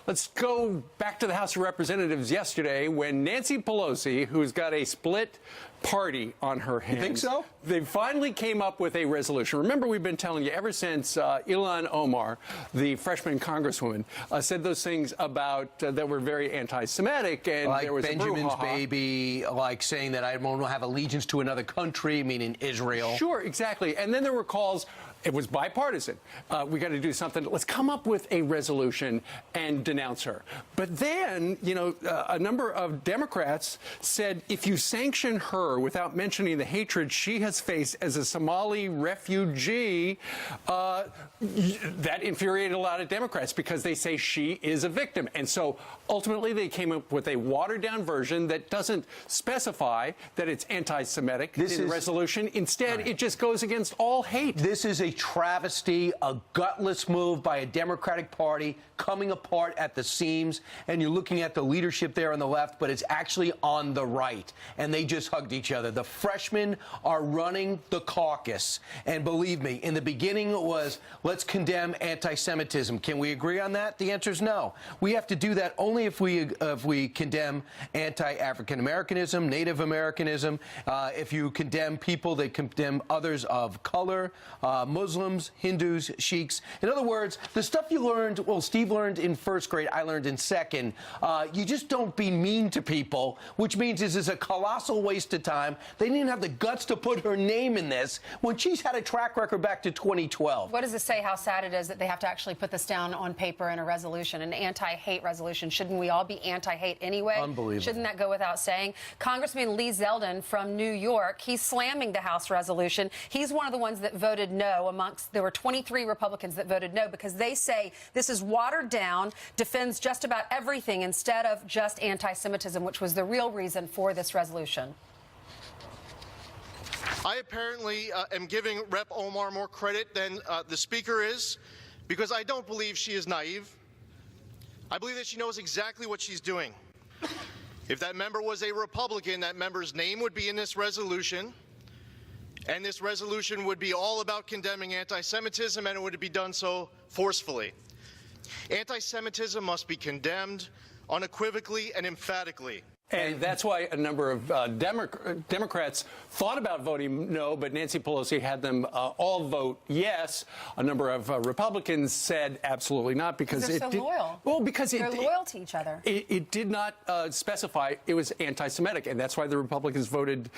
Let's go back to the House of Representatives yesterday when Nancy Pelosi, who's got a split party on her hands. You think so? They finally came up with a resolution. Remember, we've been telling you ever since Ilhan Omar, the freshman congresswoman, said those things about that were very anti-Semitic, and like there was Benjamin's baby, like saying that I won't have allegiance to another country, meaning Israel. Sure, exactly. And then there were calls. It was bipartisan. We got to do something. Let's come up with a resolution and denounce her. But then, you know, a number of Democrats said if you sanction her without mentioning the hatred she has faced as a Somali refugee, that infuriated a lot of Democrats because they say she is a victim. And so ultimately they came up with a watered-down version that doesn't specify that it's anti-Semitic in the resolution. Instead, it just goes against all hate. This is a travesty, a gutless move by a Democratic Party coming apart at the seams, and you're looking at the leadership there on the left, but it's actually on the right, and they just hugged each other. The freshmen are running the caucus, and believe me, in the beginning it was, let's condemn anti-Semitism. Can we agree on that? The answer is no. We have to do that only if we condemn anti-African Americanism, Native Americanism, if you condemn people that condemn others of color, Muslims, Hindus, Sheiks. In other words, the stuff you learned, well, Steve learned in first grade, I learned in second, you just don't be mean to people, which means this is a colossal waste of time. They didn't have the guts to put her name in this when she's had a track record back to 2012. What does it say how sad it is that they have to actually put this down on paper in a resolution, an anti-hate resolution? Shouldn't we all be anti-hate anyway? Unbelievable. Shouldn't that go without saying? Congressman Lee Zeldin from New York, he's slamming the House resolution. He's one of the ones that voted no. There were 23 Republicans that voted no because they say this is watered down, defends just about everything instead of just anti-Semitism, which was the real reason for this resolution. I apparently am giving Rep. Omar more credit than the Speaker is, because I don't believe she is naive. I believe that she knows exactly what she's doing. If that member was a Republican, that member's name would be in this resolution. And this resolution would be all about condemning anti-Semitism, and it would be done so forcefully. Anti-Semitism must be condemned unequivocally and emphatically. And that's why a number of Democrats thought about voting no, but Nancy Pelosi had them all vote yes. A number of Republicans said absolutely not because they're so loyal. Well, because they're loyal to each other. It did not specify it was anti-Semitic, and that's why the Republicans voted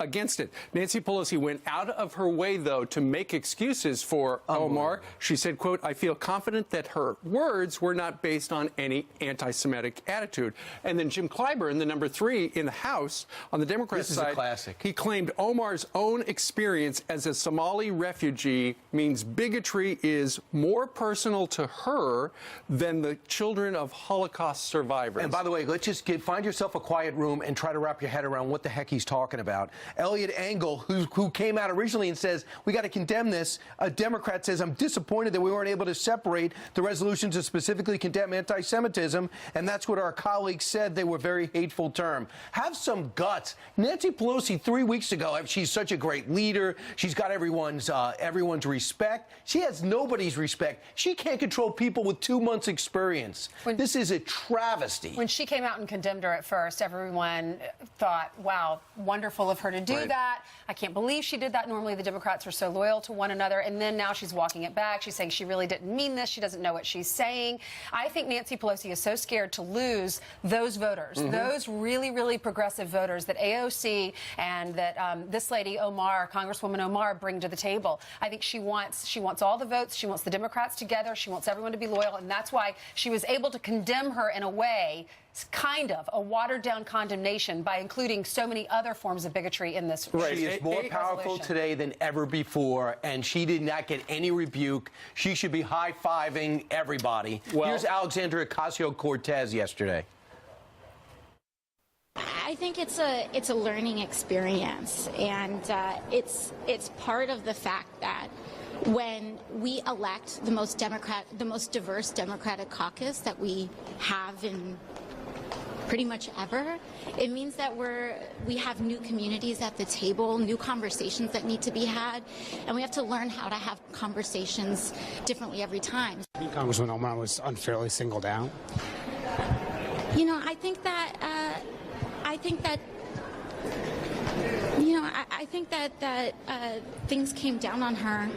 against it. Nancy Pelosi went out of her way, though, to make excuses for Omar. She said, quote, I feel confident that her words were not based on any anti-Semitic attitude. And then Jim Clyburn, the number 3 in the House on the Democrat side, this is a classic. He claimed Omar's own experience as a Somali refugee means bigotry is more personal to her than the children of Holocaust survivors. And by the way, let's just find yourself a quiet room and try to wrap your head around what the heck he's talking about. Elliot Engel, who came out originally and says, we got to condemn this, a Democrat says, I'm disappointed that we weren't able to separate the resolution to specifically condemn anti-Semitism, and that's what our colleagues said. They were very hateful term. Have some guts. Nancy Pelosi 3 weeks ago, she's such a great leader. She's got everyone's respect. She has nobody's respect. She can't control people with 2 months' experience. This is a travesty. When she came out and condemned her at first, everyone thought, wow, wonderful of her to do that. I can't believe she did that. Normally the Democrats are so loyal to one another. And then now she's walking it back. She's saying she really didn't mean this. She doesn't know what she's saying. I think Nancy Pelosi is so scared to lose those voters, those really, really progressive voters that AOC and that this lady, Omar, Congresswoman Omar, bring to the table. I think she wants all the votes. She wants the Democrats together. She wants everyone to be loyal. And that's why she was able to condemn her in a way, kind of a watered-down condemnation by including so many other forms of bigotry in this. She is more powerful today than ever before, and she did not get any rebuke. She should be high-fiving everybody. Well, here's Alexandria Ocasio-Cortez yesterday. I think it's a learning experience, and it's part of the fact that when we elect the most diverse Democratic caucus that we have in pretty much ever. It means that we have new communities at the table, new conversations that need to be had, and we have to learn how to have conversations differently every time. Congresswoman Omar was unfairly singled out. You know, I think that things came down on her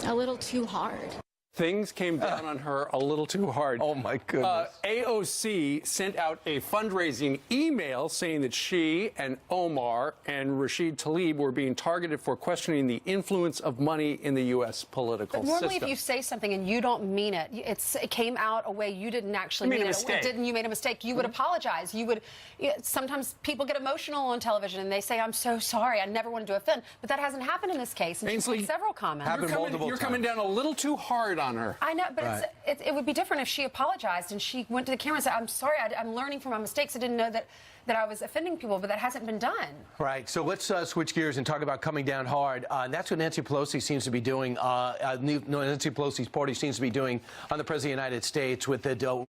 a little too hard. Things came down on her a little too hard. Oh, my goodness. AOC sent out a fundraising email saying that she and Omar and Rashid Tlaib were being targeted for questioning the influence of money in the U.S. political But normally, system. if you say something and you don't mean it, it came out a way you didn't actually You made mean a it. mistake. You made a mistake. You would apologize. You would. Sometimes people get emotional on television and they say, "I'm so sorry. I never wanted to offend." But that hasn't happened in this case. And she's Ainsley, made several comments. You're coming down a little too hard on her. I know, but Right. it would be different if she apologized and she went to the camera and said, "I'm sorry. I'm learning from my mistakes. I didn't know that I was offending people," but that hasn't been done. Right. So let's switch gears and talk about coming down hard. And that's what Nancy Pelosi seems to be doing. Nancy Pelosi's party seems to be doing on the President of the United States with the